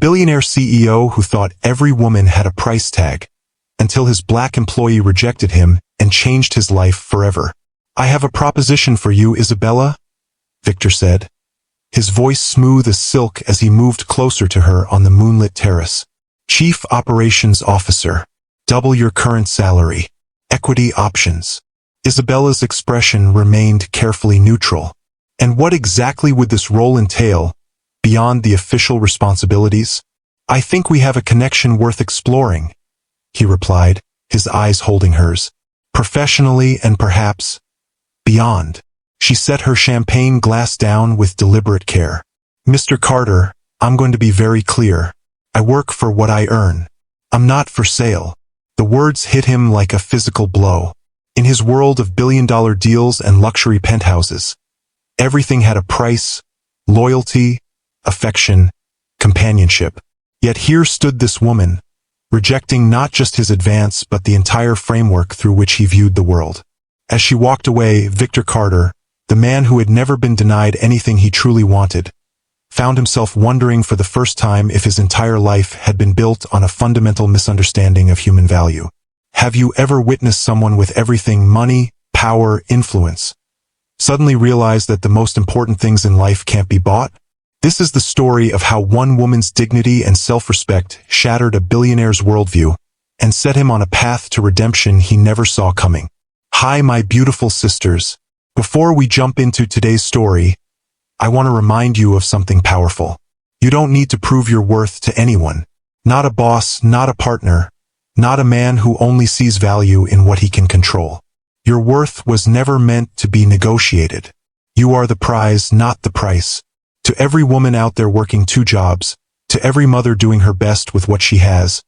billionaire CEO who thought every woman had a price tag, until his black employee rejected him and changed his life forever. "I have a proposition for you, Isabella," Victor said, his voice smooth as silk as he moved closer to her on the moonlit terrace. "Chief Operations Officer. Double your current salary. Equity options." Isabella's expression remained carefully neutral. "And what exactly would this role entail, beyond the official responsibilities?" "I think we have a connection worth exploring," he replied, his eyes holding hers. "Professionally and perhaps beyond." She set her champagne glass down with deliberate care. "Mr. Carter, I'm going to be very clear. I work for what I earn. I'm not for sale." The words hit him like a physical blow. In his world of billion-dollar deals and luxury penthouses, everything had a price: loyalty, affection, companionship. Yet here stood this woman, rejecting not just his advance but the entire framework through which he viewed the world. As she walked away, Victor Carter, the man who had never been denied anything he truly wanted, found himself wondering for the first time if his entire life had been built on a fundamental misunderstanding of human value. Have you ever witnessed someone with everything: money, power, influence, suddenly realize that the most important things in life can't be bought? This is the story of how one woman's dignity and self-respect shattered a billionaire's worldview and set him on a path to redemption he never saw coming. Hi, my beautiful sisters. Before we jump into today's story, I want to remind you of something powerful. You don't need to prove your worth to anyone. Not a boss, not a partner, not a man who only sees value in what he can control. Your worth was never meant to be negotiated. You are the prize, not the price. To every woman out there working 2 jobs, to every mother doing her best with what she has,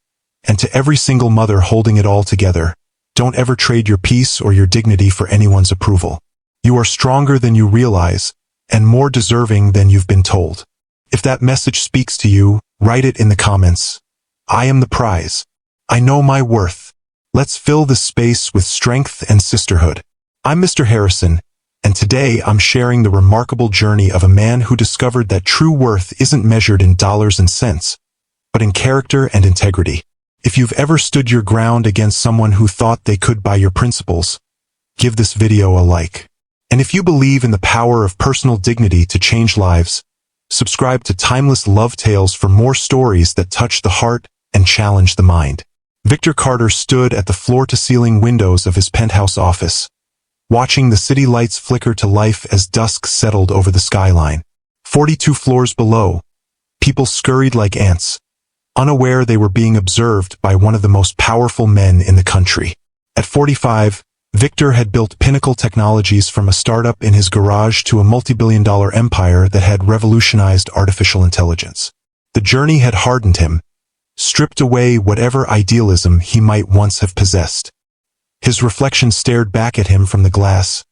and to every single mother holding it all together, don't ever trade your peace or your dignity for anyone's approval. You are stronger than you realize, and more deserving than you've been told. If that message speaks to you, write it in the comments. I am the prize. I know my worth. Let's fill this space with strength and sisterhood. I'm Mr. Harrison, and today I'm sharing the remarkable journey of a man who discovered that true worth isn't measured in dollars and cents, but in character and integrity. If you've ever stood your ground against someone who thought they could buy your principles, give this video a like. And if you believe in the power of personal dignity to change lives, subscribe to Timeless Love Tales for more stories that touch the heart and challenge the mind. Victor Carter stood at the floor-to-ceiling windows of his penthouse office, watching the city lights flicker to life as dusk settled over the skyline. 42 floors below, people scurried like ants, unaware they were being observed by one of the most powerful men in the country. At 45, Victor had built pinnacle technologies from a startup in his garage to a multi-billion-dollar empire that had revolutionized artificial intelligence. The journey had hardened him, stripped away whatever idealism he might once have possessed. His reflection stared back at him from the glass.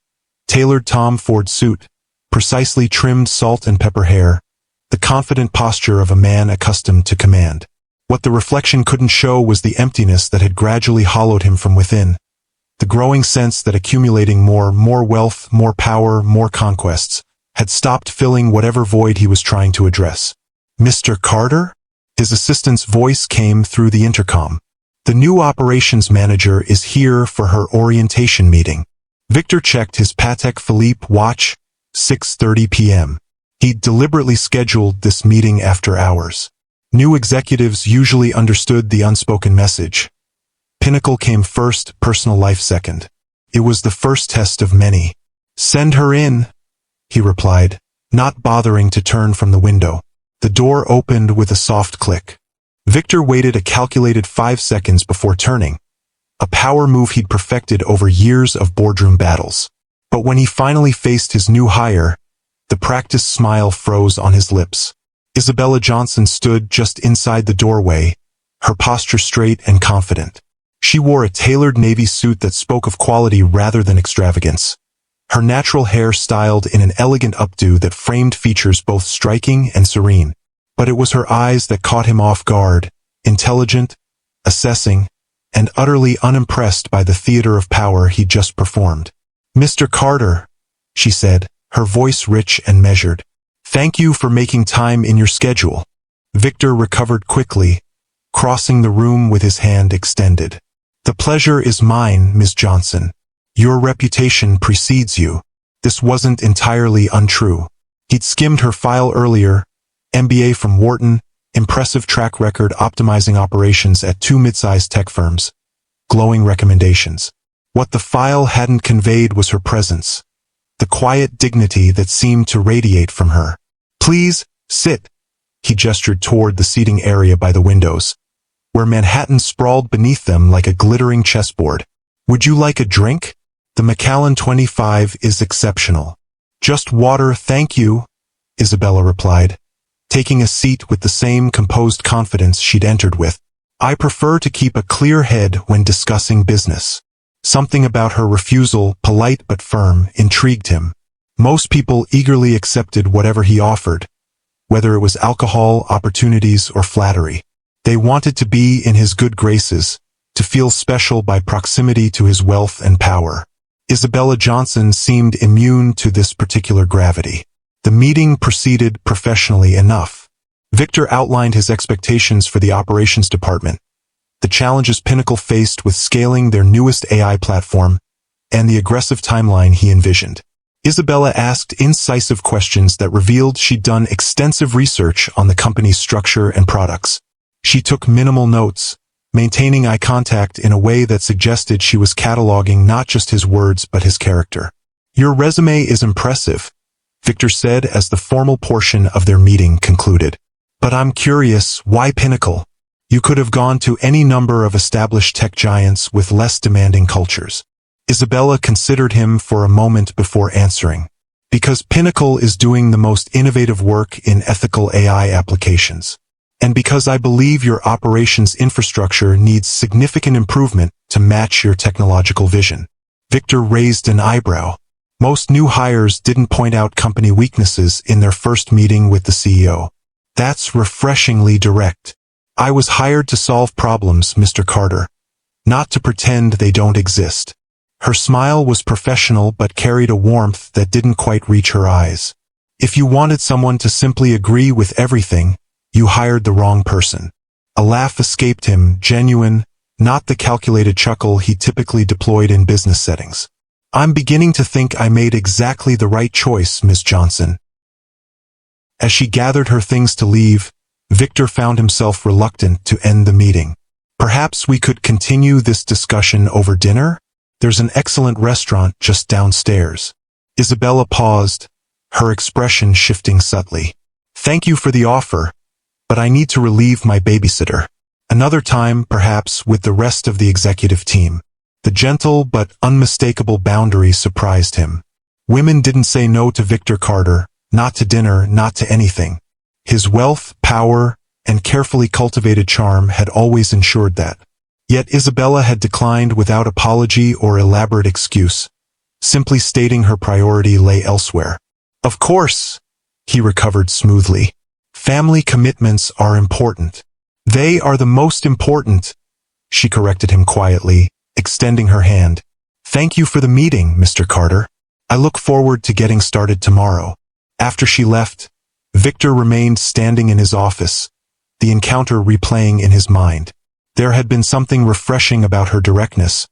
Tailored Tom Ford suit, precisely trimmed salt and pepper hair, the confident posture of a man accustomed to command. What the reflection couldn't show was the emptiness that had gradually hollowed him from within. The growing sense that accumulating more wealth, more power, more conquests, had stopped filling whatever void he was trying to address. "Mr. Carter?" His assistant's voice came through the intercom. "The new operations manager is here for her orientation meeting." Victor checked his Patek Philippe watch, 6:30 p.m. He'd deliberately scheduled this meeting after hours. New executives usually understood the unspoken message. Pinnacle came first, personal life second. It was the first test of many. "Send her in," he replied, not bothering to turn from the window. The door opened with a soft click. Victor waited a calculated 5 seconds before turning, a power move he'd perfected over years of boardroom battles. But when he finally faced his new hire, the practiced smile froze on his lips. Isabella Johnson stood just inside the doorway, her posture straight and confident. She wore a tailored navy suit that spoke of quality rather than extravagance. Her natural hair styled in an elegant updo that framed features both striking and serene. But it was her eyes that caught him off guard, intelligent, assessing, and utterly unimpressed by the theater of power he'd just performed. "Mr. Carter," she said, her voice rich and measured. "Thank you for making time in your schedule. Victor recovered quickly, crossing the room with his hand extended. "The pleasure is mine, Miss Johnson. Your reputation precedes you." This wasn't entirely untrue. He'd skimmed her file earlier, MBA from Wharton, impressive track record optimizing operations at 2 mid-sized tech firms, glowing recommendations. What the file hadn't conveyed was her presence, the quiet dignity that seemed to radiate from her. "Please, sit." He gestured toward the seating area by the windows, where Manhattan sprawled beneath them like a glittering chessboard. "Would you like a drink?" "The Macallan 25 is exceptional." "Just water, thank you," Isabella replied, taking a seat with the same composed confidence she'd entered with. "I prefer to keep a clear head when discussing business." Something about her refusal, polite but firm, intrigued him. Most people eagerly accepted whatever he offered, whether it was alcohol, opportunities, or flattery. They wanted to be in his good graces, to feel special by proximity to his wealth and power. Isabella Johnson seemed immune to this particular gravity. The meeting proceeded professionally enough. Victor outlined his expectations for the operations department, the challenges Pinnacle faced with scaling their newest AI platform, and the aggressive timeline he envisioned. Isabella asked incisive questions that revealed she'd done extensive research on the company's structure and products. She took minimal notes, maintaining eye contact in a way that suggested she was cataloging not just his words but his character. "Your resume is impressive," Victor said as the formal portion of their meeting concluded. "But I'm curious, why Pinnacle? You could have gone to any number of established tech giants with less demanding cultures." Isabella considered him for a moment before answering. "Because Pinnacle is doing the most innovative work in ethical AI applications. And because I believe your operations infrastructure needs significant improvement to match your technological vision." Victor raised an eyebrow. Most new hires didn't point out company weaknesses in their first meeting with the CEO. "That's refreshingly direct. I was hired to solve problems, Mr. Carter, not to pretend they don't exist." Her smile was professional but carried a warmth that didn't quite reach her eyes. "If you wanted someone to simply agree with everything, you hired the wrong person." A laugh escaped him, genuine, not the calculated chuckle he typically deployed in business settings. "I'm beginning to think I made exactly the right choice, Miss Johnson." As she gathered her things to leave, Victor found himself reluctant to end the meeting. "Perhaps we could continue this discussion over dinner? There's an excellent restaurant just downstairs." Isabella paused, her expression shifting subtly. "Thank you for the offer, but I need to relieve my babysitter. Another time, perhaps, with the rest of the executive team." The gentle but unmistakable boundary surprised him. Women didn't say no to Victor Carter, not to dinner, not to anything. His wealth, power, and carefully cultivated charm had always ensured that. Yet Isabella had declined without apology or elaborate excuse, simply stating her priority lay elsewhere. "Of course," he recovered smoothly. "Family commitments are important." "They are the most important," she corrected him quietly, extending her hand. "Thank you for the meeting, Mr. Carter. I look forward to getting started tomorrow." After she left, Victor remained standing in his office, the encounter replaying in his mind. There had been something refreshing about her directness,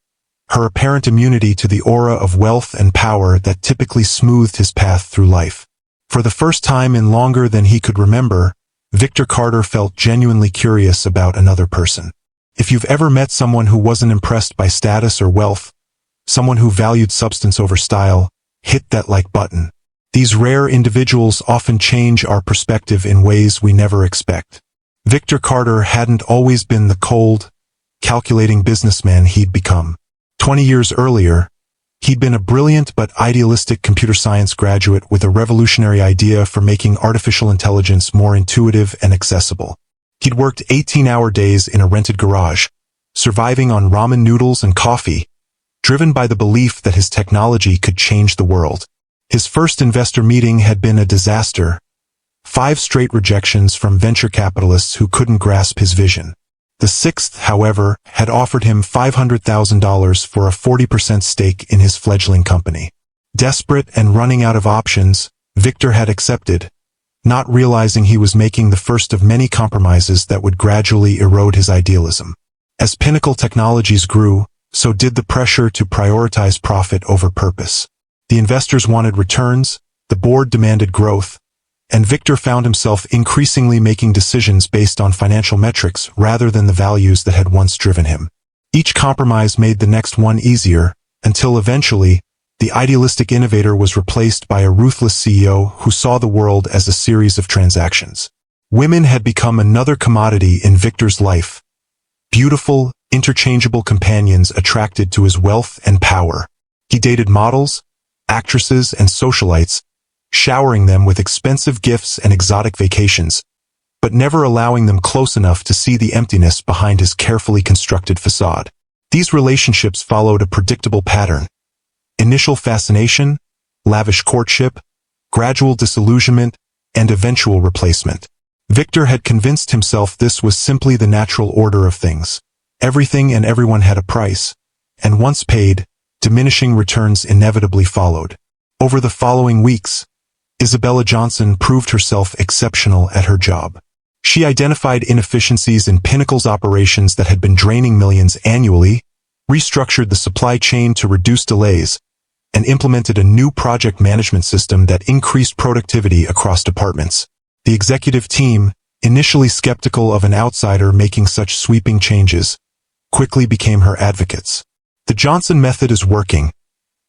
her apparent immunity to the aura of wealth and power that typically smoothed his path through life. For the first time in longer than he could remember, Victor Carter felt genuinely curious about another person. If you've ever met someone who wasn't impressed by status or wealth, someone who valued substance over style, hit that like button. These rare individuals often change our perspective in ways we never expect. Victor Carter hadn't always been the cold, calculating businessman he'd become. 20 years earlier, he'd been a brilliant but idealistic computer science graduate with a revolutionary idea for making artificial intelligence more intuitive and accessible. He'd worked 18-hour days in a rented garage, surviving on ramen noodles and coffee, driven by the belief that his technology could change the world. His first investor meeting had been a disaster. 5 straight rejections from venture capitalists who couldn't grasp his vision. The 6th, however, had offered him $500,000 for a 40% stake in his fledgling company. Desperate and running out of options, Victor had accepted, not realizing he was making the first of many compromises that would gradually erode his idealism. As Pinnacle Technologies grew, so did the pressure to prioritize profit over purpose. The investors wanted returns, the board demanded growth, and Victor found himself increasingly making decisions based on financial metrics rather than the values that had once driven him. Each compromise made the next one easier, until eventually, the idealistic innovator was replaced by a ruthless CEO who saw the world as a series of transactions. Women had become another commodity in Victor's life. Beautiful, interchangeable companions attracted to his wealth and power. He dated models, actresses, and socialites, showering them with expensive gifts and exotic vacations, but never allowing them close enough to see the emptiness behind his carefully constructed facade. These relationships followed a predictable pattern. Initial fascination, lavish courtship, gradual disillusionment, and eventual replacement. Victor had convinced himself this was simply the natural order of things. Everything and everyone had a price, and once paid, diminishing returns inevitably followed. Over the following weeks, Isabella Johnson proved herself exceptional at her job. She identified inefficiencies in Pinnacle's operations that had been draining millions annually, restructured the supply chain to reduce delays, and implemented a new project management system that increased productivity across departments. The executive team, initially skeptical of an outsider making such sweeping changes, quickly became her advocates. The Johnson method is working.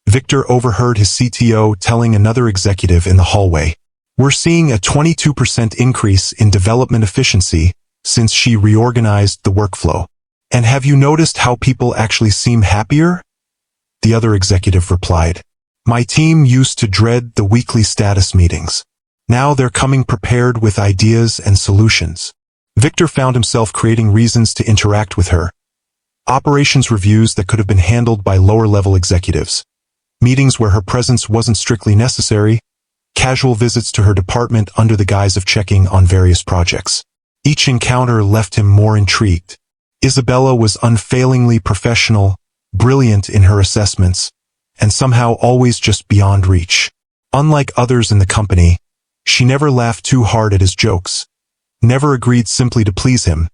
Victor overheard his CTO telling another executive in the hallway. We're seeing a 22% increase in development efficiency since she reorganized the workflow. And have you noticed how people actually seem happier? The other executive replied. My team used to dread the weekly status meetings. Now they're coming prepared with ideas and solutions. Victor found himself creating reasons to interact with her. Operations reviews that could have been handled by lower-level executives. Meetings where her presence wasn't strictly necessary. Casual visits to her department under the guise of checking on various projects. Each encounter left him more intrigued. Isabella was unfailingly professional, brilliant in her assessments, and somehow always just beyond reach. Unlike others in the company, she never laughed too hard at his jokes, never agreed simply to please him,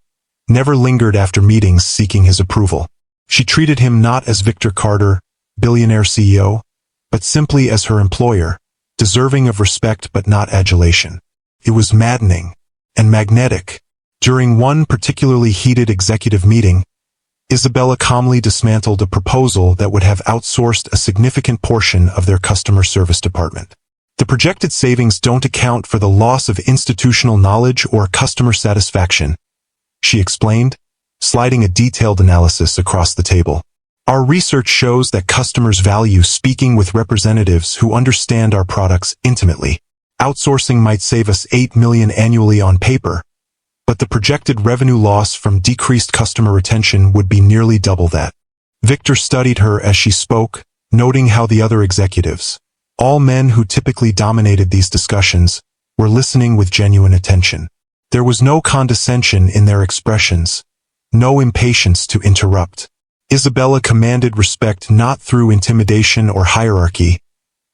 never lingered after meetings seeking his approval. She treated him not as Victor Carter, Billionaire CEO, but simply as her employer, deserving of respect but not adulation. It was maddening and magnetic. During one particularly heated executive meeting, Isabella calmly dismantled a proposal that would have outsourced a significant portion of their customer service department. The projected savings don't account for the loss of institutional knowledge or customer satisfaction, she explained, sliding a detailed analysis across the table. Our research shows that customers value speaking with representatives who understand our products intimately. Outsourcing might save us $8 million annually on paper, but the projected revenue loss from decreased customer retention would be nearly double that. Victor studied her as she spoke, noting how the other executives, all men who typically dominated these discussions, were listening with genuine attention. There was no condescension in their expressions, no impatience to interrupt. Isabella commanded respect not through intimidation or hierarchy,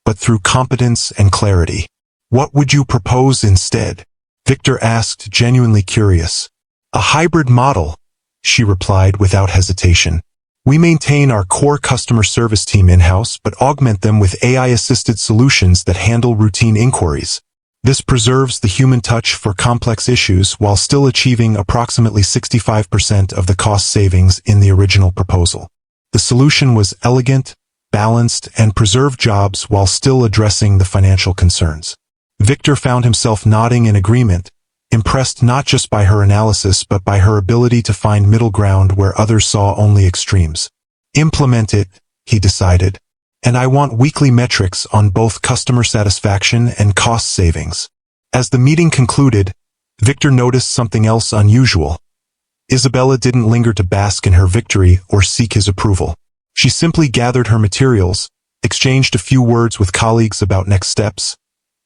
but through competence and clarity. What would you propose instead? Victor asked, genuinely curious. A hybrid model, she replied without hesitation. We maintain our core customer service team in-house but augment them with AI-assisted solutions that handle routine inquiries. This preserves the human touch for complex issues while still achieving approximately 65% of the cost savings in the original proposal. The solution was elegant, balanced, and preserved jobs while still addressing the financial concerns. Victor found himself nodding in agreement, impressed not just by her analysis but by her ability to find middle ground where others saw only extremes. Implement it, he decided. And I want weekly metrics on both customer satisfaction and cost savings. As the meeting concluded, Victor noticed something else unusual. Isabella didn't linger to bask in her victory or seek his approval. She simply gathered her materials, exchanged a few words with colleagues about next steps,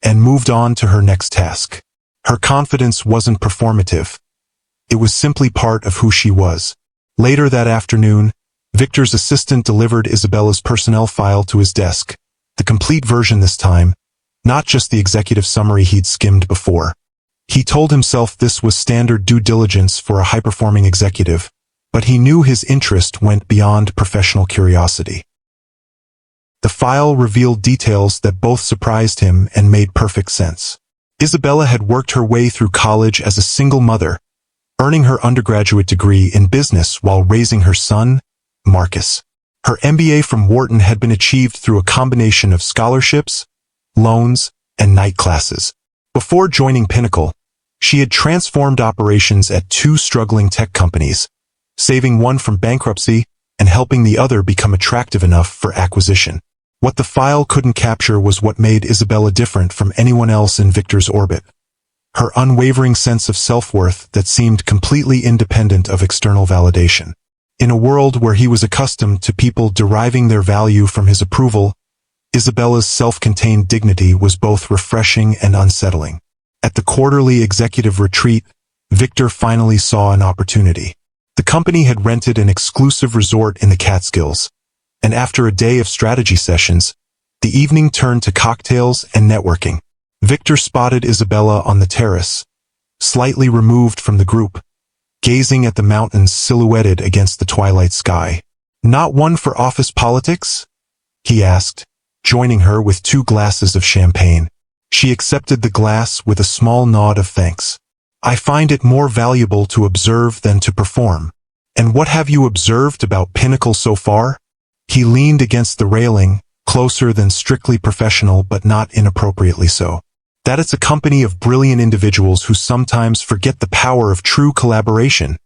and moved on to her next task. Her confidence wasn't performative. It was simply part of who she was. Later that afternoon, Victor's assistant delivered Isabella's personnel file to his desk, the complete version this time, not just the executive summary he'd skimmed before. He told himself this was standard due diligence for a high-performing executive, but he knew his interest went beyond professional curiosity. The file revealed details that both surprised him and made perfect sense. Isabella had worked her way through college as a single mother, earning her undergraduate degree in business while raising her son, Marcus. Her MBA from Wharton had been achieved through a combination of scholarships, loans, and night classes. Before joining Pinnacle, she had transformed operations at two struggling tech companies, saving one from bankruptcy and helping the other become attractive enough for acquisition. What the file couldn't capture was what made Isabella different from anyone else in Victor's orbit. Her unwavering sense of self-worth that seemed completely independent of external validation. In a world where he was accustomed to people deriving their value from his approval, Isabella's self-contained dignity was both refreshing and unsettling. At the quarterly executive retreat, Victor finally saw an opportunity. The company had rented an exclusive resort in the Catskills, and after a day of strategy sessions, the evening turned to cocktails and networking. Victor spotted Isabella on the terrace, slightly removed from the group, gazing at the mountains silhouetted against the twilight sky. "Not one for office politics?" he asked, joining her with 2 glasses of champagne. She accepted the glass with a small nod of thanks. "I find it more valuable to observe than to perform." "And what have you observed about Pinnacle so far?" He leaned against the railing, closer than strictly professional but not inappropriately so. "That it's a company of brilliant individuals who sometimes forget the power of true collaboration,"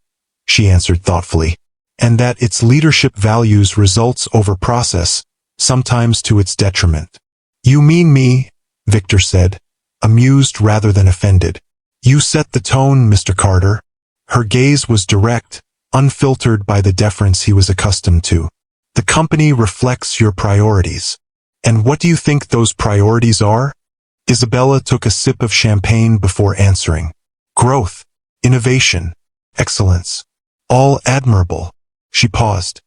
she answered thoughtfully. "And that its leadership values results over process, sometimes to its detriment." "You mean me?" Victor said, amused rather than offended. "You set the tone, Mr. Carter." Her gaze was direct, unfiltered by the deference he was accustomed to. "The company reflects your priorities. And what do you think those priorities are?" Isabella took a sip of champagne before answering. "Growth, innovation, excellence. All admirable." She paused.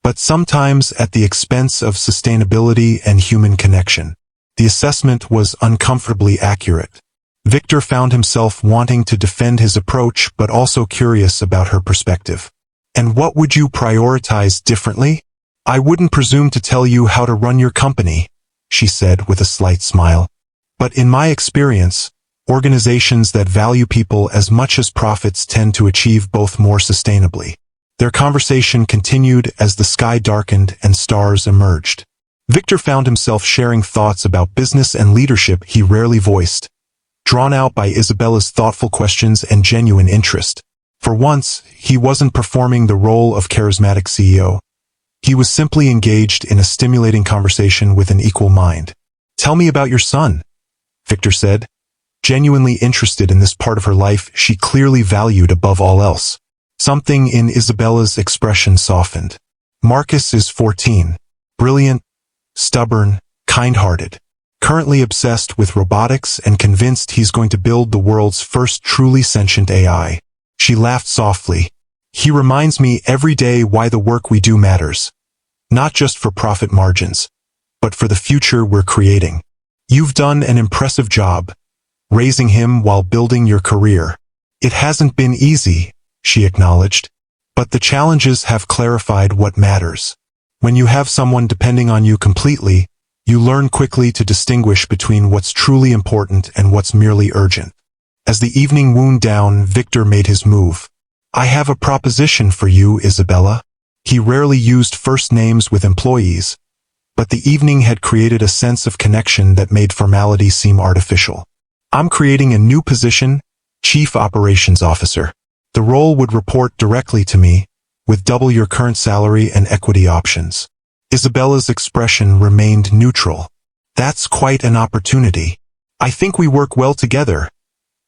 "But sometimes at the expense of sustainability and human connection." The assessment was uncomfortably accurate. Victor found himself wanting to defend his approach but also curious about her perspective. "And what would you prioritize differently?" "I wouldn't presume to tell you how to run your company," she said with a slight smile. "But in my experience, organizations that value people as much as profits tend to achieve both more sustainably." Their conversation continued as the sky darkened and stars emerged. Victor found himself sharing thoughts about business and leadership he rarely voiced, drawn out by Isabella's thoughtful questions and genuine interest. For once, he wasn't performing the role of charismatic CEO. He was simply engaged in a stimulating conversation with an equal mind. "Tell me about your son," Victor said, genuinely interested in this part of her life she clearly valued above all else. Something in Isabella's expression softened. "Marcus is 14. Brilliant, stubborn, kind-hearted. Currently obsessed with robotics and convinced he's going to build the world's first truly sentient AI." She laughed softly. "He reminds me every day why the work we do matters. Not just for profit margins, but for the future we're creating. You've done an impressive job, raising him while building your career." "It hasn't been easy," she acknowledged, "but the challenges have clarified what matters. When you have someone depending on you completely, you learn quickly to distinguish between what's truly important and what's merely urgent." As the evening wound down, Victor made his move. "I have a proposition for you, Isabella." He rarely used first names with employees, but the evening had created a sense of connection that made formality seem artificial. "I'm creating a new position, Chief Operations Officer. The role would report directly to me, with double your current salary and equity options." Isabella's expression remained neutral. "That's quite an opportunity. I think we work well together,"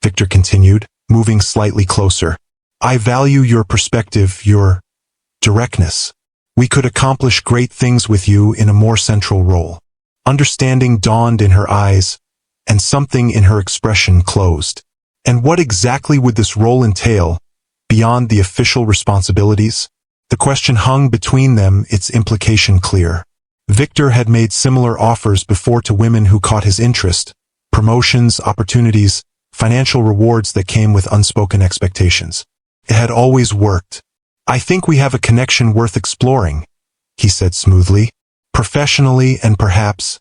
Victor continued, moving slightly closer. "I value your perspective, your directness. We could accomplish great things with you in a more central role." Understanding dawned in her eyes, and something in her expression closed. "And what exactly would this role entail, beyond the official responsibilities?" The question hung between them, its implication clear. Victor had made similar offers before to women who caught his interest, promotions, opportunities, financial rewards that came with unspoken expectations. It had always worked. "I think we have a connection worth exploring," he said smoothly. "Professionally and perhaps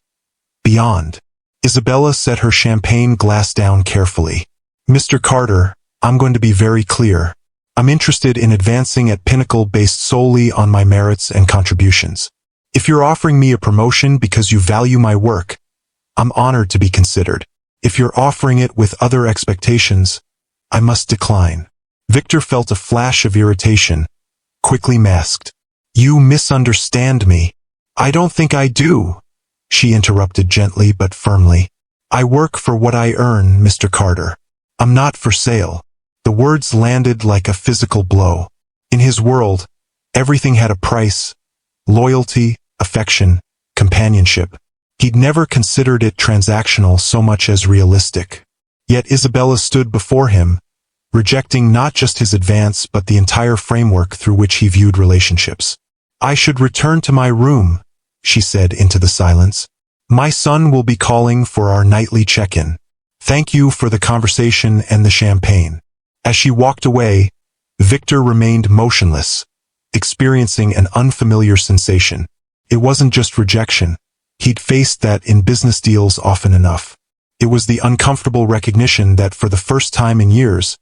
beyond." Isabella set her champagne glass down carefully. "Mr. Carter, I'm going to be very clear. I'm interested in advancing at Pinnacle based solely on my merits and contributions. If you're offering me a promotion because you value my work, I'm honored to be considered. If you're offering it with other expectations, I must decline." Victor felt a flash of irritation, quickly masked. "You misunderstand me." "I don't think I do," she interrupted gently but firmly. "I work for what I earn, Mr. Carter. I'm not for sale." The words landed like a physical blow. In his world, everything had a price: loyalty, affection, companionship. He'd never considered it transactional so much as realistic. Yet Isabella stood before him, rejecting not just his advance but the entire framework through which he viewed relationships. "I should return to my room," she said into the silence. "My son will be calling for our nightly check-in. Thank you for the conversation and the champagne." As she walked away, Victor remained motionless, experiencing an unfamiliar sensation. It wasn't just rejection. He'd faced that in business deals often enough. It was the uncomfortable recognition that for the first time in years,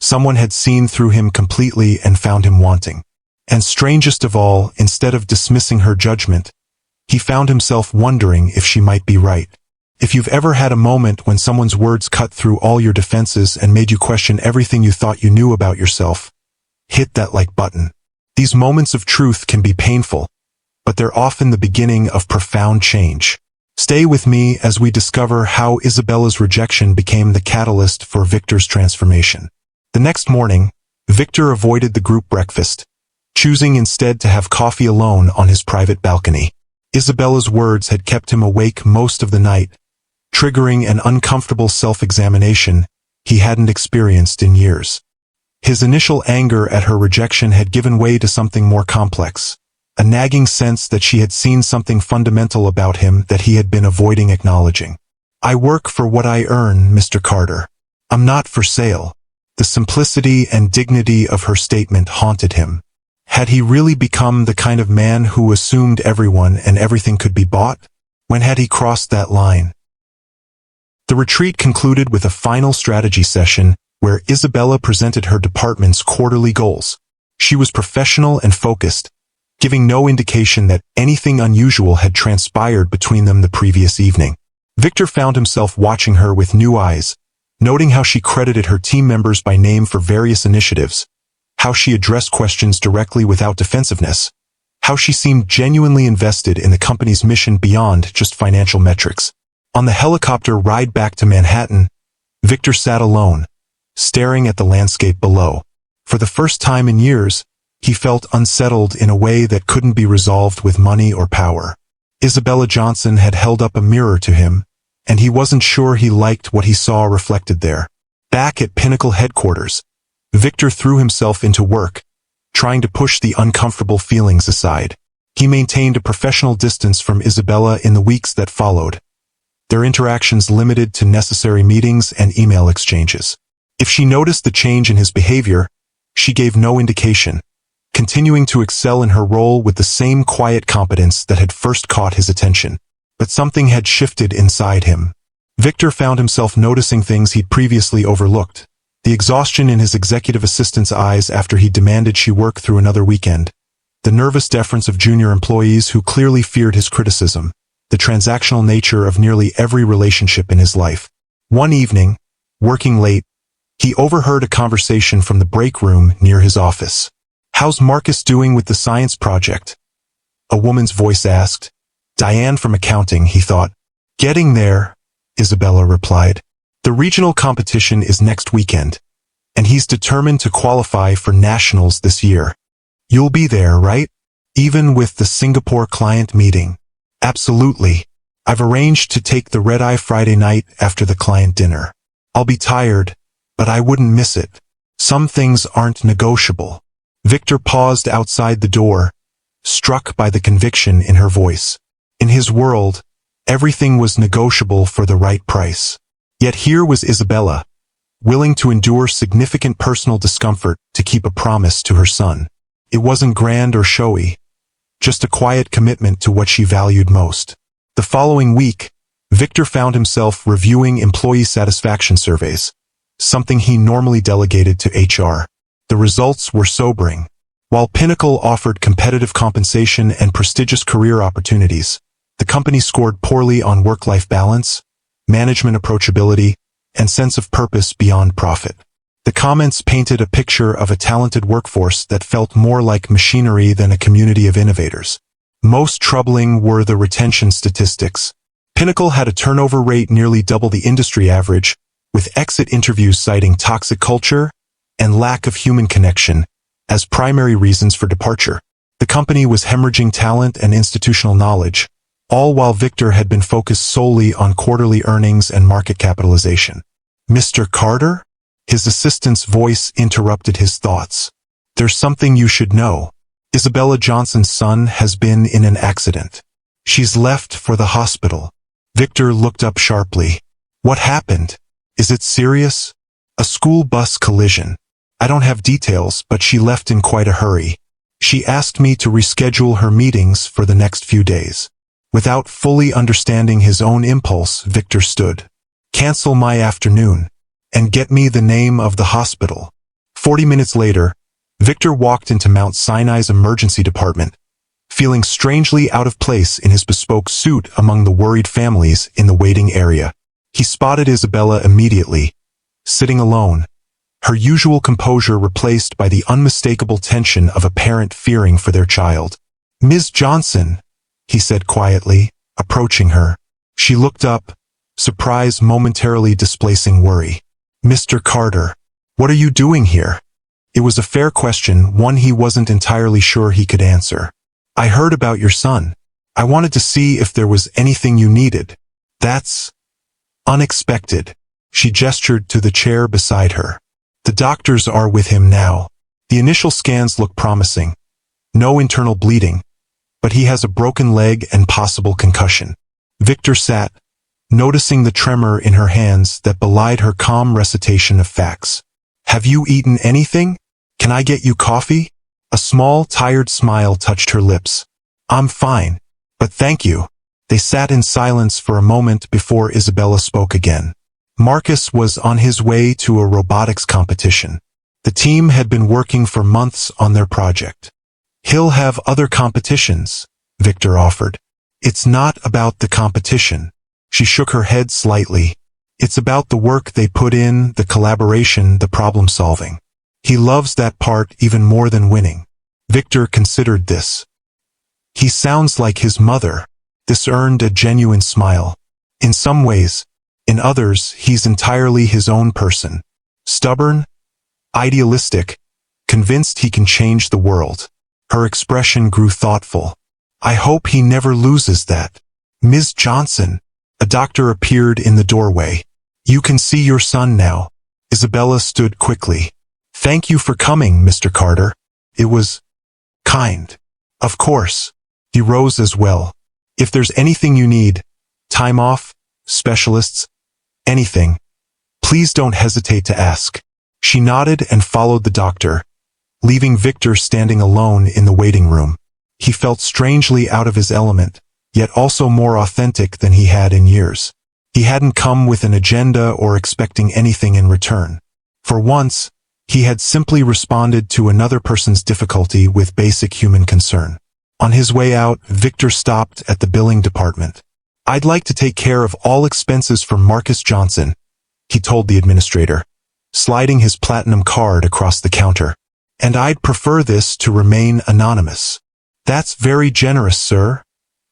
someone had seen through him completely and found him wanting. And strangest of all, instead of dismissing her judgment, he found himself wondering if she might be right. If you've ever had a moment when someone's words cut through all your defenses and made you question everything you thought you knew about yourself, hit that like button. These moments of truth can be painful, but they're often the beginning of profound change. Stay with me as we discover how Isabella's rejection became the catalyst for Victor's transformation. The next morning, Victor avoided the group breakfast, choosing instead to have coffee alone on his private balcony. Isabella's words had kept him awake most of the night, triggering an uncomfortable self-examination he hadn't experienced in years. His initial anger at her rejection had given way to something more complex, a nagging sense that she had seen something fundamental about him that he had been avoiding acknowledging. "I work for what I earn, Mr. Carter. I'm not for sale." The simplicity and dignity of her statement haunted him. Had he really become the kind of man who assumed everyone and everything could be bought? When had he crossed that line? The retreat concluded with a final strategy session where Isabella presented her department's quarterly goals. She was professional and focused, giving no indication that anything unusual had transpired between them the previous evening. Victor found himself watching her with new eyes, noting how she credited her team members by name for various initiatives, how she addressed questions directly without defensiveness, how she seemed genuinely invested in the company's mission beyond just financial metrics. On the helicopter ride back to Manhattan, Victor sat alone, staring at the landscape below. For the first time in years, he felt unsettled in a way that couldn't be resolved with money or power. Isabella Johnson had held up a mirror to him, and he wasn't sure he liked what he saw reflected there. Back at Pinnacle headquarters, Victor threw himself into work, trying to push the uncomfortable feelings aside. He maintained a professional distance from Isabella in the weeks that followed, their interactions limited to necessary meetings and email exchanges. If she noticed the change in his behavior, she gave no indication, continuing to excel in her role with the same quiet competence that had first caught his attention. But something had shifted inside him. Victor found himself noticing things he'd previously overlooked. The exhaustion in his executive assistant's eyes after he demanded she work through another weekend. The nervous deference of junior employees who clearly feared his criticism. The transactional nature of nearly every relationship in his life. One evening, working late, he overheard a conversation from the break room near his office. "How's Marcus doing with the science project?" a woman's voice asked. Diane from accounting, he thought. "Getting there," Isabella replied. "The regional competition is next weekend, and he's determined to qualify for nationals this year. You'll be there, right? Even with the Singapore client meeting." "Absolutely. I've arranged to take the red-eye Friday night after the client dinner. I'll be tired, but I wouldn't miss it. Some things aren't negotiable." Victor paused outside the door, struck by the conviction in her voice. In his world, everything was negotiable for the right price. Yet here was Isabella, willing to endure significant personal discomfort to keep a promise to her son. It wasn't grand or showy, just a quiet commitment to what she valued most. The following week, Victor found himself reviewing employee satisfaction surveys, something he normally delegated to HR. The results were sobering. While Pinnacle offered competitive compensation and prestigious career opportunities, the company scored poorly on work-life balance, management approachability, and sense of purpose beyond profit. The comments painted a picture of a talented workforce that felt more like machinery than a community of innovators. Most troubling were the retention statistics. Pinnacle had a turnover rate nearly double the industry average, with exit interviews citing toxic culture and lack of human connection as primary reasons for departure. The company was hemorrhaging talent and institutional knowledge, all while Victor had been focused solely on quarterly earnings and market capitalization. "Mr. Carter?" His assistant's voice interrupted his thoughts. "There's something you should know. Isabella Johnson's son has been in an accident. She's left for the hospital." Victor looked up sharply. "What happened? Is it serious?" "A school bus collision. I don't have details, but she left in quite a hurry. She asked me to reschedule her meetings for the next few days." Without fully understanding his own impulse, Victor stood. "Cancel my afternoon, and get me the name of the hospital." 40 minutes later, Victor walked into Mount Sinai's emergency department, feeling strangely out of place in his bespoke suit among the worried families in the waiting area. He spotted Isabella immediately, sitting alone, her usual composure replaced by the unmistakable tension of a parent fearing for their child. "Ms. Johnson," he said quietly, approaching her. She looked up, surprise momentarily displacing worry. "Mr. Carter, what are you doing here?" It was a fair question, one he wasn't entirely sure he could answer. "I heard about your son. I wanted to see if there was anything you needed." "That's unexpected." She gestured to the chair beside her. "The doctors are with him now. The initial scans look promising. No internal bleeding, but he has a broken leg and possible concussion." Victor sat, noticing the tremor in her hands that belied her calm recitation of facts. "Have you eaten anything? Can I get you coffee?" A small, tired smile touched her lips. "I'm fine, but thank you." They sat in silence for a moment before Isabella spoke again. Marcus was on his way to a robotics competition. The team had been working for months on their project. "He'll have other competitions," Victor offered. "It's not about the competition." She shook her head slightly. "It's about the work they put in, the collaboration, the problem-solving. He loves that part even more than winning." Victor considered this. "He sounds like his mother." This earned a genuine smile. "In some ways. In others, he's entirely his own person. Stubborn, idealistic, convinced he can change the world." Her expression grew thoughtful. "I hope he never loses that." "Ms. Johnson." A doctor appeared in the doorway. "You can see your son now." Isabella stood quickly. "Thank you for coming, Mr. Carter. It was kind." "Of course." He rose as well. "If there's anything you need, time off, specialists, anything, please don't hesitate to ask." She nodded and followed the doctor, leaving Victor standing alone in the waiting room. He felt strangely out of his element, yet also more authentic than he had in years. He hadn't come with an agenda or expecting anything in return. For once, he had simply responded to another person's difficulty with basic human concern. On his way out, Victor stopped at the billing department. "I'd like to take care of all expenses for Marcus Johnson," he told the administrator, sliding his platinum card across the counter. "And I'd prefer this to remain anonymous." "That's very generous, sir,"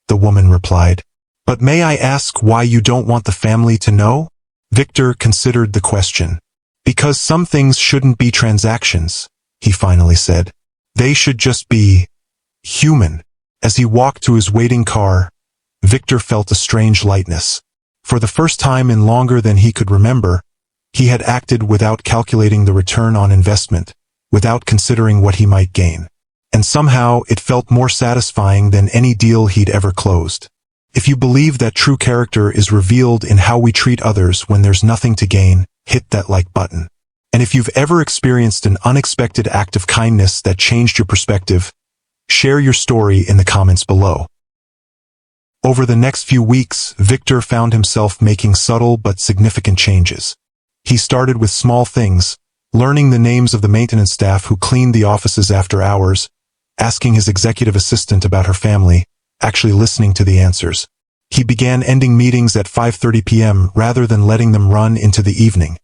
the woman replied. "But may I ask why you don't want the family to know?" Victor considered the question. "Because some things shouldn't be transactions," he finally said. "They should just be human." As he walked to his waiting car, Victor felt a strange lightness. For the first time in longer than he could remember, he had acted without calculating the return on investment, without considering what he might gain. And somehow it felt more satisfying than any deal he'd ever closed. If you believe that true character is revealed in how we treat others when there's nothing to gain, hit that like button. And if you've ever experienced an unexpected act of kindness that changed your perspective, share your story in the comments below. Over the next few weeks, Victor found himself making subtle but significant changes. He started with small things, learning the names of the maintenance staff who cleaned the offices after hours, asking his executive assistant about her family, actually listening to the answers. He began ending meetings at 5:30 p.m. rather than letting them run into the evening,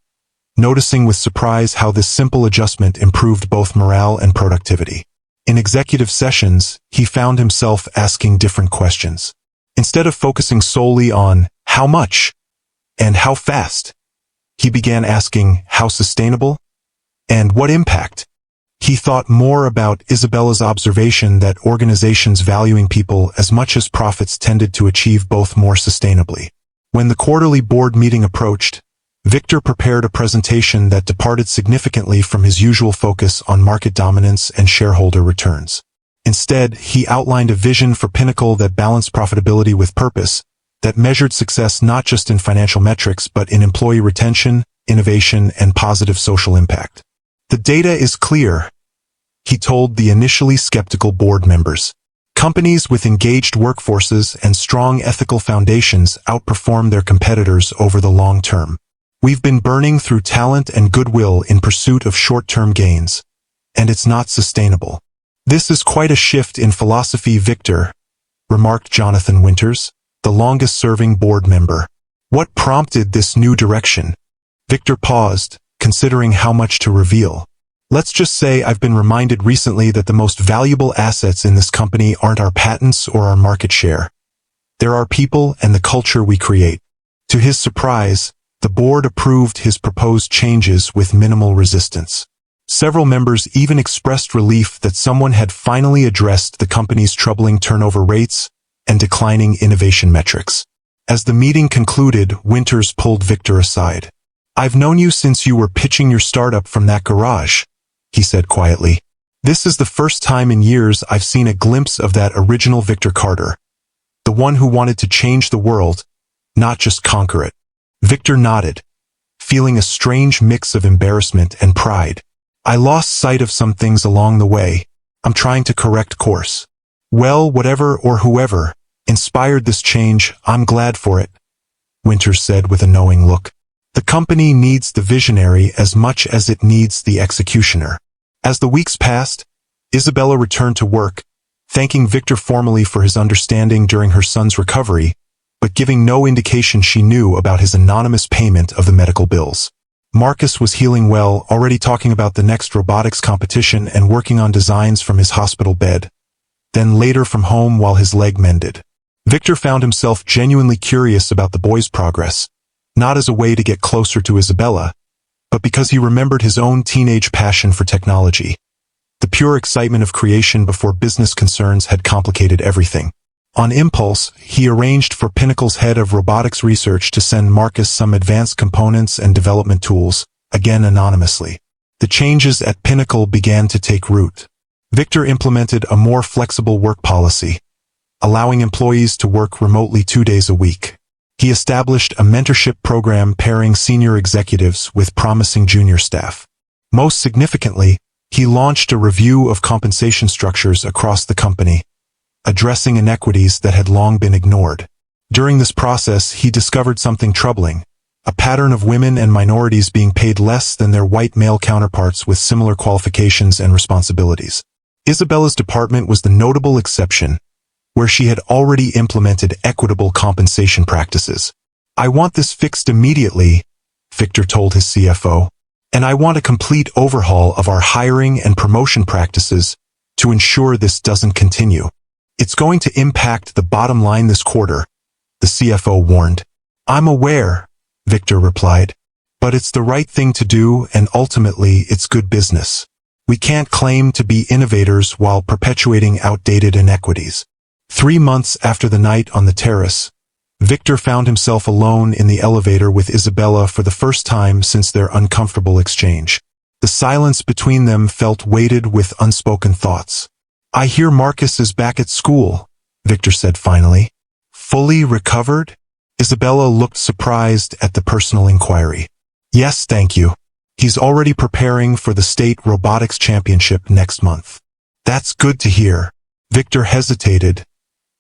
noticing with surprise how this simple adjustment improved both morale and productivity. In executive sessions, he found himself asking different questions. Instead of focusing solely on how much and how fast, he began asking how sustainable and what impact. He thought more about Isabella's observation that organizations valuing people as much as profits tended to achieve both more sustainably. When the quarterly board meeting approached, Victor prepared a presentation that departed significantly from his usual focus on market dominance and shareholder returns. Instead, he outlined a vision for Pinnacle that balanced profitability with purpose, that measured success not just in financial metrics but in employee retention, innovation, and positive social impact. The data is clear, he told the initially skeptical board members. Companies with engaged workforces and strong ethical foundations outperform their competitors over the long term. We've been burning through talent and goodwill in pursuit of short-term gains, and it's not sustainable. This is quite a shift in philosophy, Victor, remarked Jonathan Winters, the longest-serving board member. What prompted this new direction? Victor paused, considering how much to reveal. Let's just say I've been reminded recently that the most valuable assets in this company aren't our patents or our market share. They're our people and the culture we create. To his surprise, the board approved his proposed changes with minimal resistance. Several members even expressed relief that someone had finally addressed the company's troubling turnover rates and declining innovation metrics. As the meeting concluded, Winters pulled Victor aside. "I've known you since you were pitching your startup from that garage," he said quietly. "This is the first time in years I've seen a glimpse of that original Victor Carter, the one who wanted to change the world, not just conquer it." Victor nodded, feeling a strange mix of embarrassment and pride. "I lost sight of some things along the way. I'm trying to correct course." "Well, whatever or whoever inspired this change, I'm glad for it," Winters said with a knowing look. "The company needs the visionary as much as it needs the executioner." As the weeks passed, Isabella returned to work, thanking Victor formally for his understanding during her son's recovery, but giving no indication she knew about his anonymous payment of the medical bills. Marcus was healing well, already talking about the next robotics competition and working on designs from his hospital bed, then later from home while his leg mended. Victor found himself genuinely curious about the boy's progress, not as a way to get closer to Isabella, but because he remembered his own teenage passion for technology. The pure excitement of creation before business concerns had complicated everything. On impulse, he arranged for Pinnacle's head of robotics research to send Marcus some advanced components and development tools, again anonymously. The changes at Pinnacle began to take root. Victor implemented a more flexible work policy, allowing employees to work remotely 2 days a week. He established a mentorship program pairing senior executives with promising junior staff. Most significantly, he launched a review of compensation structures across the company, addressing inequities that had long been ignored. During this process, he discovered something troubling, a pattern of women and minorities being paid less than their white male counterparts with similar qualifications and responsibilities. Isabella's department was the notable exception, where she had already implemented equitable compensation practices. "I want this fixed immediately," Victor told his CFO, "and I want a complete overhaul of our hiring and promotion practices to ensure this doesn't continue. It's going to impact the bottom line this quarter," the CFO warned. "I'm aware," Victor replied, "but it's the right thing to do and ultimately it's good business. We can't claim to be innovators while perpetuating outdated inequities." 3 months after the night on the terrace, Victor found himself alone in the elevator with Isabella for the first time since their uncomfortable exchange. The silence between them felt weighted with unspoken thoughts. "I hear Marcus is back at school," Victor said finally. Fully recovered? Isabella looked surprised at the personal inquiry. Yes, thank you. He's already preparing for the State Robotics Championship next month. That's good to hear. Victor hesitated,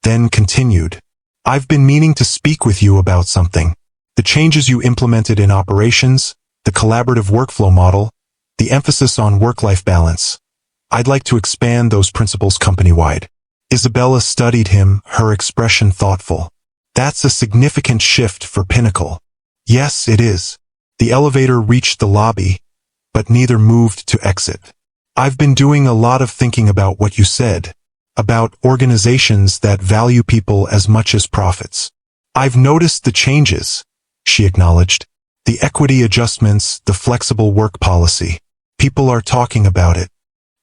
then continued. I've been meaning to speak with you about something. The changes you implemented in operations, the collaborative workflow model, the emphasis on work-life balance. I'd like to expand those principles company-wide. Isabella studied him, her expression thoughtful. That's a significant shift for Pinnacle. Yes, it is. The elevator reached the lobby, but neither moved to exit. I've been doing a lot of thinking about what you said, about organizations that value people as much as profits. I've noticed the changes, she acknowledged. The equity adjustments, the flexible work policy. People are talking about it.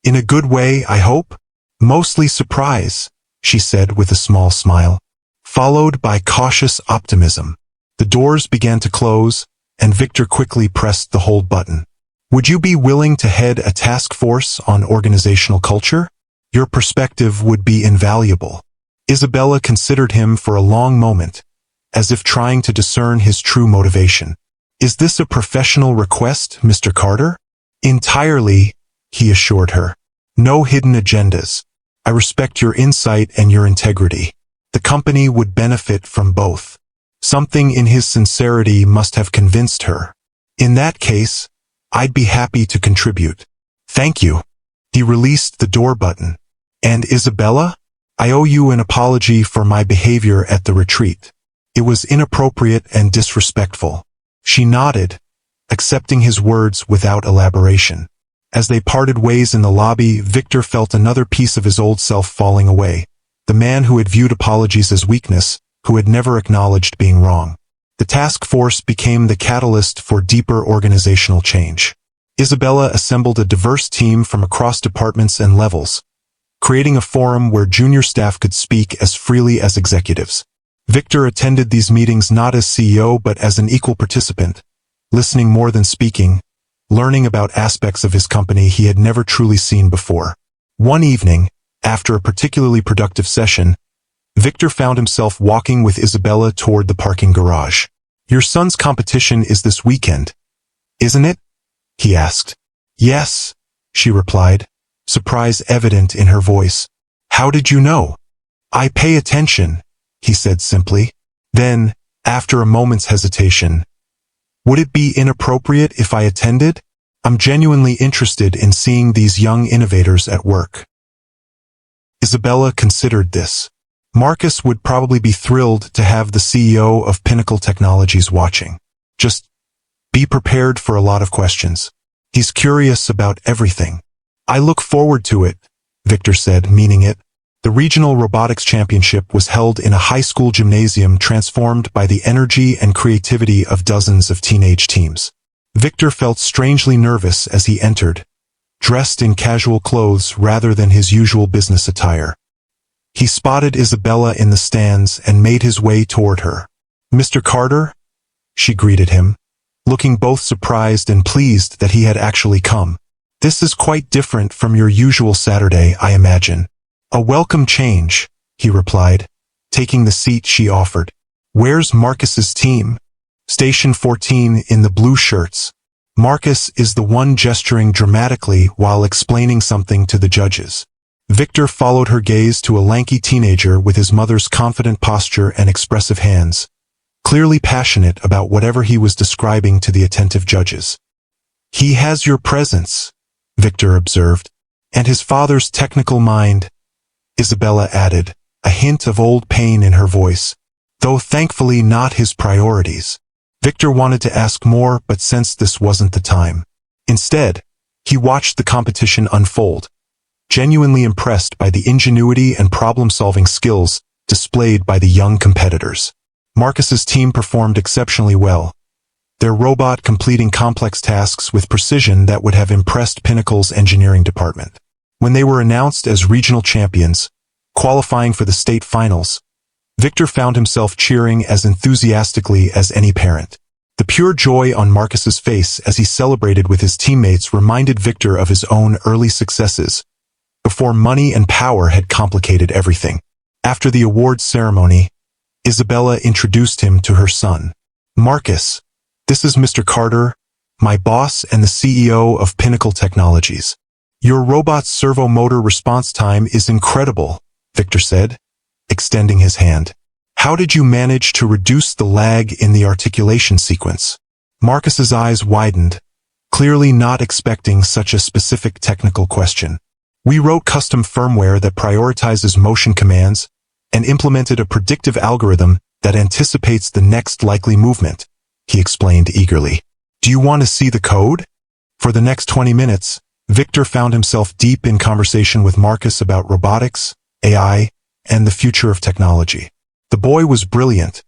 In a good way, I hope? Mostly surprise, she said with a small smile, followed by cautious optimism. The doors began to close, and Victor quickly pressed the hold button. Would you be willing to head a task force on organizational culture? Your perspective would be invaluable. Isabella considered him for a long moment, as if trying to discern his true motivation. Is this a professional request, Mr. Carter? Entirely, he assured her. No hidden agendas. I respect your insight and your integrity. The company would benefit from both. Something in his sincerity must have convinced her. In that case, I'd be happy to contribute. Thank you. He released the door button. And Isabella? I owe you an apology for my behavior at the retreat. It was inappropriate and disrespectful. She nodded, accepting his words without elaboration. As they parted ways in the lobby, Victor felt another piece of his old self falling away. The man who had viewed apologies as weakness, who had never acknowledged being wrong. The task force became the catalyst for deeper organizational change. Isabella assembled a diverse team from across departments and levels, creating a forum where junior staff could speak as freely as executives. Victor attended these meetings not as CEO but as an equal participant, listening more than speaking, learning about aspects of his company he had never truly seen before. One evening, after a particularly productive session, Victor found himself walking with Isabella toward the parking garage. Your son's competition is this weekend, isn't it? He asked. Yes, she replied, surprise evident in her voice. How did you know? I pay attention, he said simply. Then, after a moment's hesitation, would it be inappropriate if I attended? I'm genuinely interested in seeing these young innovators at work. Isabella considered this. Marcus would probably be thrilled to have the CEO of Pinnacle Technologies watching. Just be prepared for a lot of questions. He's curious about everything. I look forward to it, Victor said, meaning it. The Regional Robotics Championship was held in a high school gymnasium transformed by the energy and creativity of dozens of teenage teams. Victor felt strangely nervous as he entered, dressed in casual clothes rather than his usual business attire. He spotted Isabella in the stands and made his way toward her. Mr. Carter? She greeted him, looking both surprised and pleased that he had actually come. This is quite different from your usual Saturday, I imagine. A welcome change, he replied, taking the seat she offered. Where's Marcus's team? Station 14 in the blue shirts. Marcus is the one gesturing dramatically while explaining something to the judges. Victor followed her gaze to a lanky teenager with his mother's confident posture and expressive hands, clearly passionate about whatever he was describing to the attentive judges. He has your presence, Victor observed, and his father's technical mind, Isabella added, a hint of old pain in her voice, though thankfully not his priorities. Victor wanted to ask more but sensed this wasn't the time. Instead, he watched the competition unfold, genuinely impressed by the ingenuity and problem-solving skills displayed by the young competitors. Marcus's team performed exceptionally well, their robot completing complex tasks with precision that would have impressed Pinnacle's engineering department. When they were announced as regional champions, qualifying for the state finals, Victor found himself cheering as enthusiastically as any parent. The pure joy on Marcus's face as he celebrated with his teammates reminded Victor of his own early successes, before money and power had complicated everything. After the awards ceremony, Isabella introduced him to her son. Marcus, this is Mr. Carter, my boss and the CEO of Pinnacle Technologies. Your robot's servo motor response time is incredible, Victor said, extending his hand. How did you manage to reduce the lag in the articulation sequence? Marcus's eyes widened, clearly not expecting such a specific technical question. We wrote custom firmware that prioritizes motion commands and implemented a predictive algorithm that anticipates the next likely movement, he explained eagerly. Do you want to see the code? For the next 20 minutes, Victor found himself deep in conversation with Marcus about robotics, AI, and the future of technology. The boy was brilliant,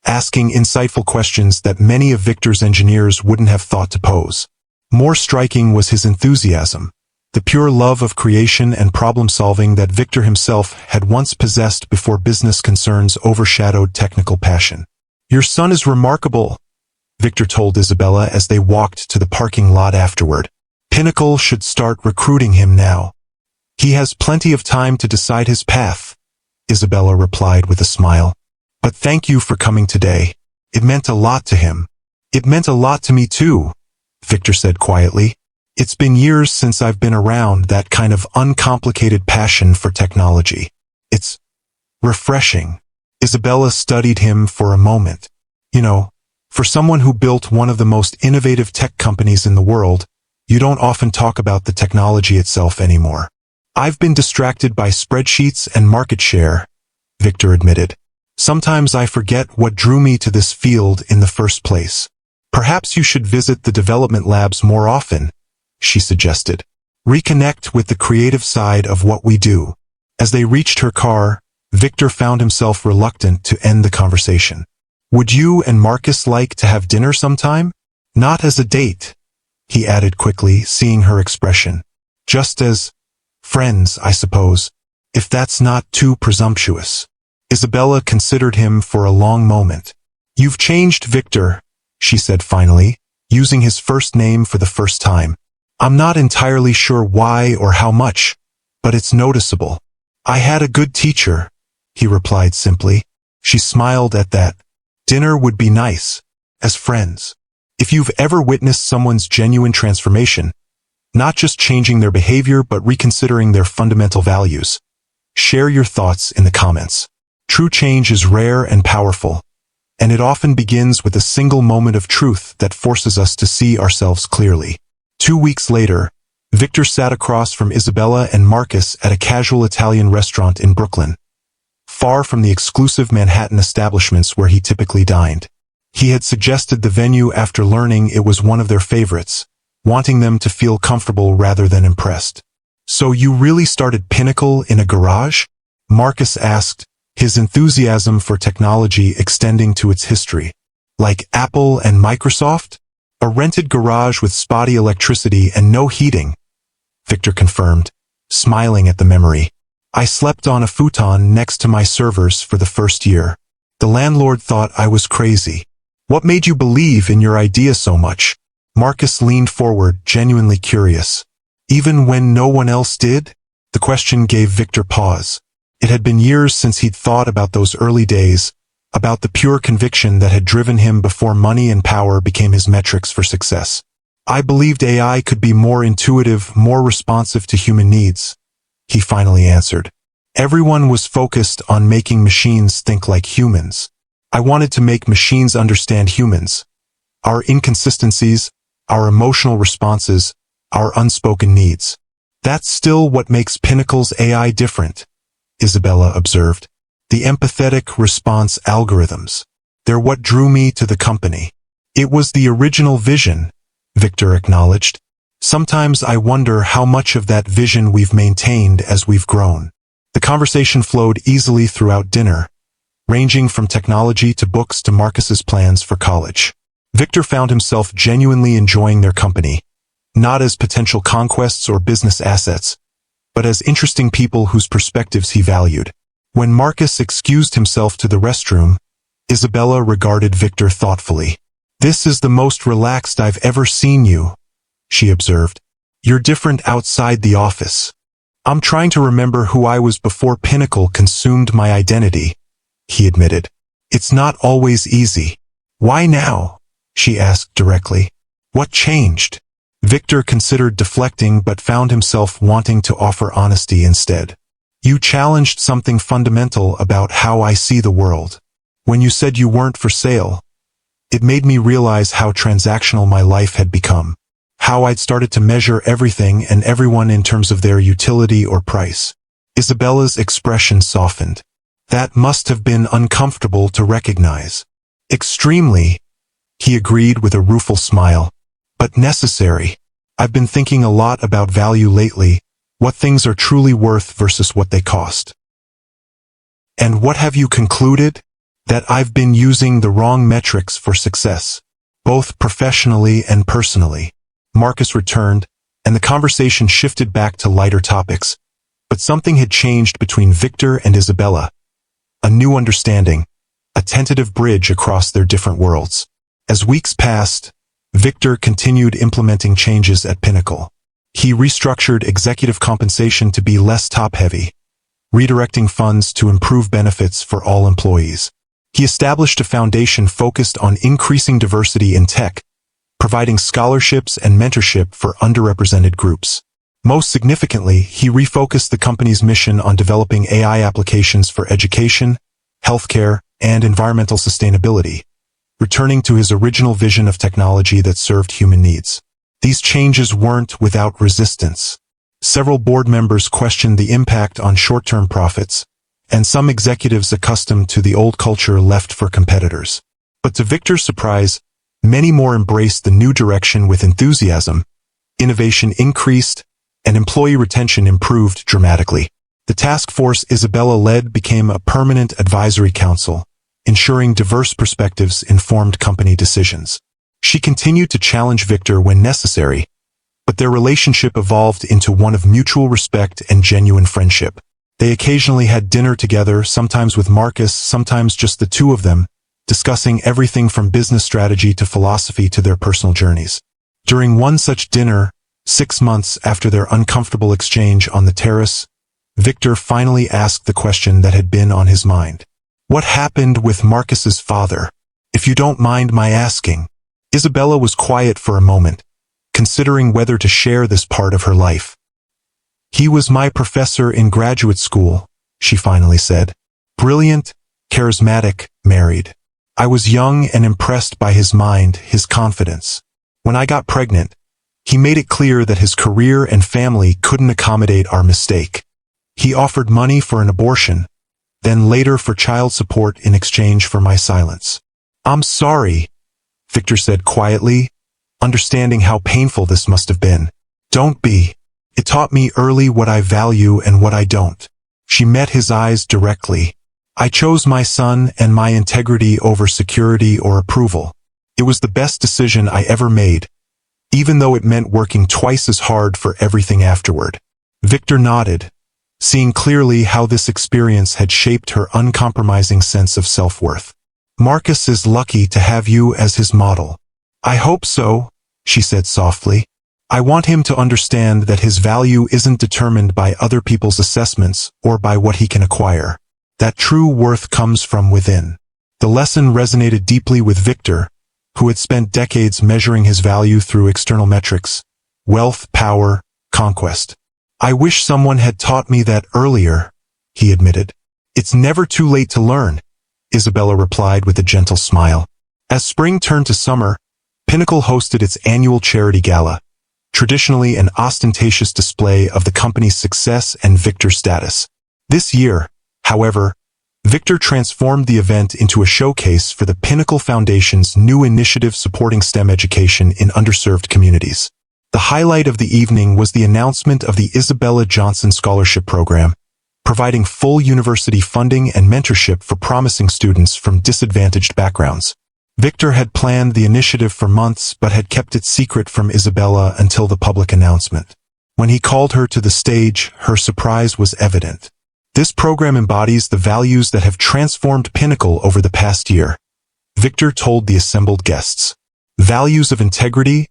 asking insightful questions that many of Victor's engineers wouldn't have thought to pose. More striking was his enthusiasm, the pure love of creation and problem-solving that Victor himself had once possessed before business concerns overshadowed technical passion. Your son is remarkable, Victor told Isabella as they walked to the parking lot afterward. Pinnacle should start recruiting him now. He has plenty of time to decide his path, Isabella replied with a smile. But thank you for coming today. It meant a lot to him. It meant a lot to me too, Victor said quietly. It's been years since I've been around that kind of uncomplicated passion for technology. It's refreshing. Isabella studied him for a moment. You know, for someone who built one of the most innovative tech companies in the world, you don't often talk about the technology itself anymore. I've been distracted by spreadsheets and market share, Victor admitted. Sometimes I forget what drew me to this field in the first place. Perhaps you should visit the development labs more often, she suggested. Reconnect with the creative side of what we do. As they reached her car, Victor found himself reluctant to end the conversation. Would you and Marcus like to have dinner sometime? Not as a date, he added quickly, seeing her expression. Just as friends, I suppose, if that's not too presumptuous. Isabella considered him for a long moment. You've changed, Victor, she said finally, using his first name for the first time. I'm not entirely sure why or how much, but it's noticeable. I had a good teacher, he replied simply. She smiled at that. Dinner would be nice, as friends. If you've ever witnessed someone's genuine transformation, not just changing their behavior but reconsidering their fundamental values, share your thoughts in the comments. True change is rare and powerful, and it often begins with a single moment of truth that forces us to see ourselves clearly. 2 weeks later, Victor sat across from Isabella and Marcus at a casual Italian restaurant in Brooklyn, far from the exclusive Manhattan establishments where he typically dined. He had suggested the venue after learning it was one of their favorites, wanting them to feel comfortable rather than impressed. So you really started Pinnacle in a garage? Marcus asked, his enthusiasm for technology extending to its history. Like Apple and Microsoft? A rented garage with spotty electricity and no heating, Victor confirmed, smiling at the memory. I slept on a futon next to my servers for the first year. The landlord thought I was crazy. What made you believe in your idea so much? Marcus leaned forward, genuinely curious. Even when no one else did? The question gave Victor pause. It had been years since he'd thought about those early days, about the pure conviction that had driven him before money and power became his metrics for success. I believed AI could be more intuitive, more responsive to human needs, he finally answered. Everyone was focused on making machines think like humans. I wanted to make machines understand humans, our inconsistencies, our emotional responses, our unspoken needs. That's still what makes Pinnacle's AI different, Isabella observed. The empathetic response algorithms. They're what drew me to the company. It was the original vision, Victor acknowledged. Sometimes I wonder how much of that vision we've maintained as we've grown. The conversation flowed easily throughout dinner, ranging from technology to books to Marcus's plans for college. Victor found himself genuinely enjoying their company, not as potential conquests or business assets, but as interesting people whose perspectives he valued. When Marcus excused himself to the restroom, Isabella regarded Victor thoughtfully. This is the most relaxed I've ever seen you, she observed. You're different outside the office. I'm trying to remember who I was before Pinnacle consumed my identity, he admitted. It's not always easy. Why now? She asked directly. What changed? Victor considered deflecting but found himself wanting to offer honesty instead. You challenged something fundamental about how I see the world. When you said you weren't for sale, it made me realize how transactional my life had become. How I'd started to measure everything and everyone in terms of their utility or price. Isabella's expression softened. That must have been uncomfortable to recognize. Extremely, he agreed with a rueful smile. But necessary. I've been thinking a lot about value lately, what things are truly worth versus what they cost. And what have you concluded? That I've been using the wrong metrics for success, both professionally and personally. Marcus returned, and the conversation shifted back to lighter topics. But something had changed between Victor and Isabella. A new understanding, a tentative bridge across their different worlds. As weeks passed, Victor continued implementing changes at Pinnacle. He restructured executive compensation to be less top-heavy, redirecting funds to improve benefits for all employees. He established a foundation focused on increasing diversity in tech, providing scholarships and mentorship for underrepresented groups. Most significantly, he refocused the company's mission on developing AI applications for education, healthcare, and environmental sustainability, returning to his original vision of technology that served human needs. These changes weren't without resistance. Several board members questioned the impact on short-term profits, and some executives accustomed to the old culture left for competitors. But to Victor's surprise, many more embraced the new direction with enthusiasm. Innovation increased, and employee retention improved dramatically. The task force Isabella led became a permanent advisory council, ensuring diverse perspectives informed company decisions. She continued to challenge Victor when necessary, but their relationship evolved into one of mutual respect and genuine friendship. They occasionally had dinner together, sometimes with Marcus, sometimes just the two of them, discussing everything from business strategy to philosophy to their personal journeys. During one such dinner, 6 months after their uncomfortable exchange on the terrace, Victor finally asked the question that had been on his mind. What happened with Marcus's father? If you don't mind my asking. Isabella was quiet for a moment, considering whether to share this part of her life. He was my professor in graduate school, she finally said. Brilliant, charismatic, married. I was young and impressed by his mind, his confidence. When I got pregnant, he made it clear that his career and family couldn't accommodate our mistake. He offered money for an abortion, then later for child support in exchange for my silence. I'm sorry, Victor said quietly, understanding how painful this must have been. Don't be. It taught me early what I value and what I don't. She met his eyes directly. I chose my son and my integrity over security or approval. It was the best decision I ever made, even though it meant working twice as hard for everything afterward. Victor nodded, seeing clearly how this experience had shaped her uncompromising sense of self-worth. Marcus is lucky to have you as his model. I hope so, she said softly. I want him to understand that his value isn't determined by other people's assessments or by what he can acquire. That true worth comes from within. The lesson resonated deeply with Victor, who had spent decades measuring his value through external metrics: wealth, power, conquest. I wish someone had taught me that earlier, he admitted. It's never too late to learn, Isabella replied with a gentle smile. As spring turned to summer, Pinnacle hosted its annual charity gala, traditionally an ostentatious display of the company's success and Victor's status. This year, however, Victor transformed the event into a showcase for the Pinnacle Foundation's new initiative supporting STEM education in underserved communities. The highlight of the evening was the announcement of the Isabella Johnson Scholarship Program, providing full university funding and mentorship for promising students from disadvantaged backgrounds. Victor had planned the initiative for months but had kept it secret from Isabella until the public announcement. When he called her to the stage, her surprise was evident. This program embodies the values that have transformed Pinnacle over the past year, Victor told the assembled guests. Values of integrity,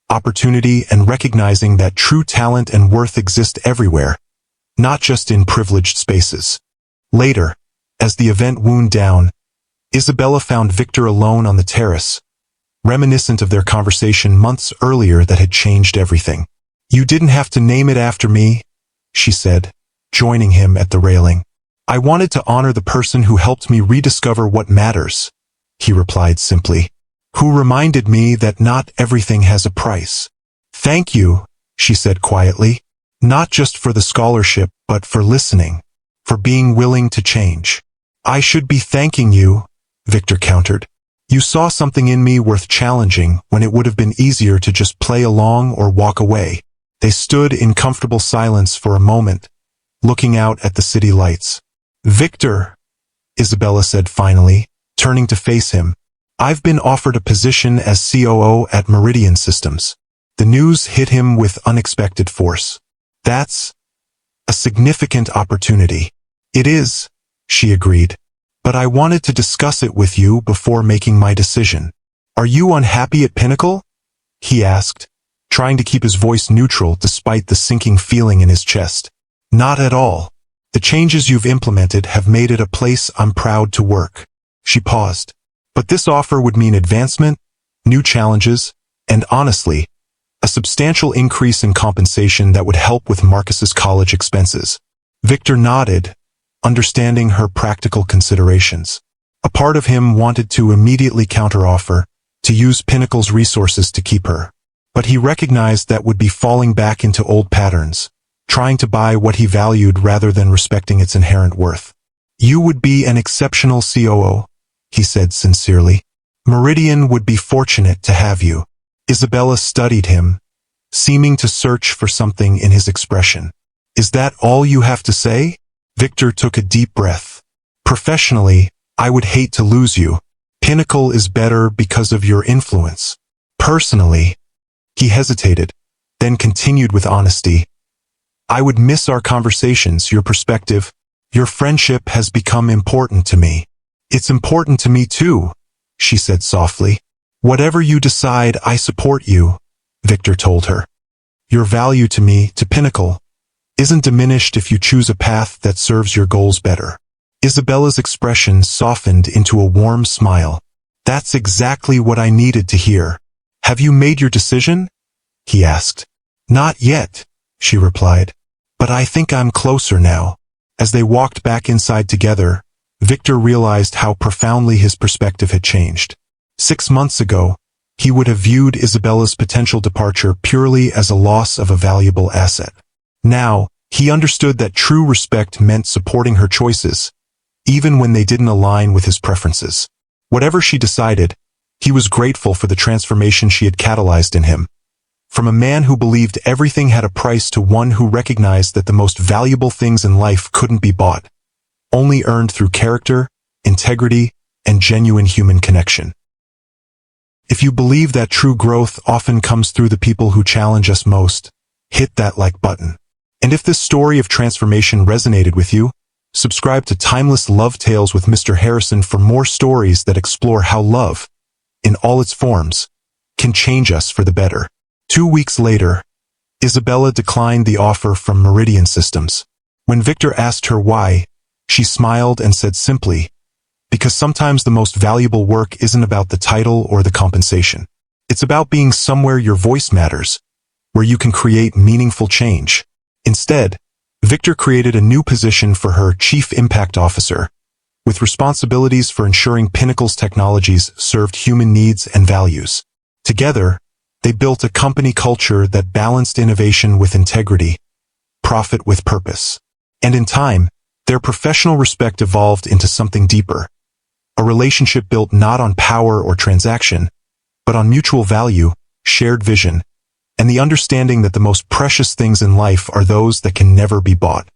opportunity, and recognizing that true talent and worth exist everywhere, not just in privileged spaces. Later, as the event wound down, Isabella found Victor alone on the terrace, reminiscent of their conversation months earlier that had changed everything. "You didn't have to name it after me," she said, joining him at the railing. "I wanted to honor the person who helped me rediscover what matters," he replied simply. "Who reminded me that not everything has a price." "Thank you," she said quietly, "not just for the scholarship, but for listening, for being willing to change." "I should be thanking you," Victor countered. "You saw something in me worth challenging when it would have been easier to just play along or walk away." They stood in comfortable silence for a moment, looking out at the city lights. "Victor," Isabella said finally, turning to face him, "I've been offered a position as COO at Meridian Systems." The news hit him with unexpected force. "That's a significant opportunity." "It is," she agreed, "but I wanted to discuss it with you before making my decision." "Are you unhappy at Pinnacle?" he asked, trying to keep his voice neutral despite the sinking feeling in his chest. "Not at all. The changes you've implemented have made it a place I'm proud to work." She paused. "But this offer would mean advancement, new challenges, and honestly, a substantial increase in compensation that would help with Marcus's college expenses." Victor nodded, understanding her practical considerations. A part of him wanted to immediately counteroffer, to use Pinnacle's resources to keep her. But he recognized that would be falling back into old patterns, trying to buy what he valued rather than respecting its inherent worth. "You would be an exceptional COO," he said sincerely. "Meridian would be fortunate to have you." Isabella studied him, seeming to search for something in his expression. "Is that all you have to say?" Victor took a deep breath. "Professionally, I would hate to lose you. Pinnacle is better because of your influence. Personally," he hesitated, then continued with honesty, "I would miss our conversations, your perspective. Your friendship has become important to me." "It's important to me too," she said softly. "Whatever you decide, I support you," Victor told her. "Your value to me, to Pinnacle, isn't diminished if you choose a path that serves your goals better." Isabella's expression softened into a warm smile. "That's exactly what I needed to hear." "Have you made your decision?" he asked. "Not yet," she replied, "but I think I'm closer now." As they walked back inside together, Victor realized how profoundly his perspective had changed. 6 months ago, he would have viewed Isabella's potential departure purely as a loss of a valuable asset. Now, he understood that true respect meant supporting her choices, even when they didn't align with his preferences. Whatever she decided, he was grateful for the transformation she had catalyzed in him. From a man who believed everything had a price to one who recognized that the most valuable things in life couldn't be bought, only earned through character, integrity, and genuine human connection. If you believe that true growth often comes through the people who challenge us most, hit that like button. And if this story of transformation resonated with you, subscribe to Timeless Love Tales with Mr. Harrison for more stories that explore how love, in all its forms, can change us for the better. 2 weeks later, Isabella declined the offer from Meridian Systems. When Victor asked her why, she smiled and said simply, "Because sometimes the most valuable work isn't about the title or the compensation. It's about being somewhere your voice matters, where you can create meaningful change." Instead, Victor created a new position for her, Chief Impact Officer, with responsibilities for ensuring Pinnacle's technologies served human needs and values. Together, they built a company culture that balanced innovation with integrity, profit with purpose. And in time, their professional respect evolved into something deeper, a relationship built not on power or transaction, but on mutual value, shared vision, and the understanding that the most precious things in life are those that can never be bought.